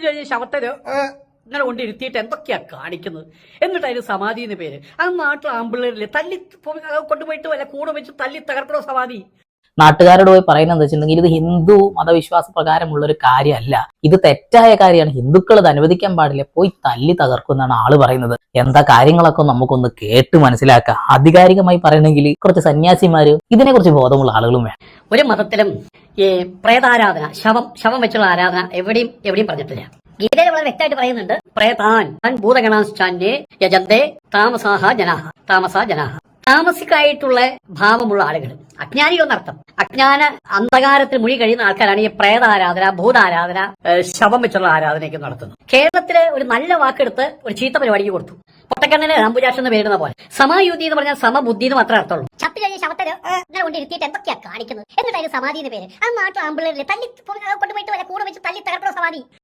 കഴിഞ്ഞ് ശവത്തിന് ഇങ്ങനെ കൊണ്ടിരുത്തിയിട്ട് എന്തൊക്കെയാ കാണിക്കുന്നത്. എന്നിട്ട് അതിന് സമാധി എന്ന് പേര്. അത് നാട്ടിൽ ആമ്പിള്ളേരില്ലേ തല്ലി കൊണ്ടുപോയിട്ട് വല്ല കൂടെ വെച്ച് തല്ലി തകർക്കണോ സമാധി. നാട്ടുകാരോട് പോയി പറയുന്നത് എന്താ വെച്ചിട്ടുണ്ടെങ്കിൽ ഇത് ഹിന്ദു മതവിശ്വാസ പ്രകാരമുള്ള ഒരു കാര്യമല്ല, ഇത് തെറ്റായ കാര്യമാണ്, ഹിന്ദുക്കൾ ഇത് അനുവദിക്കാൻ പാടില്ല, പോയി തല്ലി തകർക്കും എന്നാണ് ആള് പറയുന്നത്. എന്താ കാര്യങ്ങളൊക്കെ നമുക്കൊന്ന് കേട്ട് മനസ്സിലാക്കാം. ആധികാരികമായി പറയണമെങ്കിൽ കുറച്ച് സന്യാസിമാര് ഇതിനെക്കുറിച്ച് ബോധമുള്ള ആളുകളും വേണം. ഒരു മതത്തിലും ഈ പ്രേതാരാധന, ശവം വെച്ചുള്ള ആരാധന എവിടെയും പറഞ്ഞിട്ടില്ല. ഗീതയിൽ വളരെ വ്യക്തമായിട്ട് പറയുന്നുണ്ട്, പ്രേതാൻ ഭൂതഗണാശ്ചാന്യേ യജന്തേ താമസാഹ ജനാഹ. താമസിക്കായിട്ടുള്ള ഭാവമുള്ള ആളുകൾ, അജ്ഞാനികളെന്നർത്ഥം. അജ്ഞാന അന്ധകാരത്തിൽ മുഴി കഴിയുന്ന ആൾക്കാരാണ് ഈ പ്രേതാരാധന, ഭൂതാരാധന, ശവം വെച്ചുള്ള ആരാധനയൊക്കെ നടത്തുന്നത്. കേരളത്തില് ഒരു നല്ല വാക്കെടുത്ത് ഒരു ചീത്ത പരിപാടിക്ക് കൊടുത്തു. പൊട്ടക്കണ്ണന് അമ്പുജാക്ഷൻ എന്ന് പേരുന്ന പോലെ. സമയുദ്ധി എന്ന് പറഞ്ഞാൽ സമബുദ്ധി എന്ന് മാത്രമേ അർത്ഥമുള്ളൂ. ചത്തു കഴിഞ്ഞ് ശവത്തിന് ഇങ്ങനെ കൊണ്ടിരുത്തിയിട്ട് എന്തൊക്കെയാ കാണിക്കുന്നത്. എന്നിട്ട് അതിന് സമാധി എന്ന് പേര്. അത് നാട്ടിൽ ആമ്പിള്ളേരില്ലേ തല്ലി കൊണ്ടുപോയിട്ട് വല്ല കൂടെ വെച്ച് തല്ലി തകർക്കണോ സമാധി.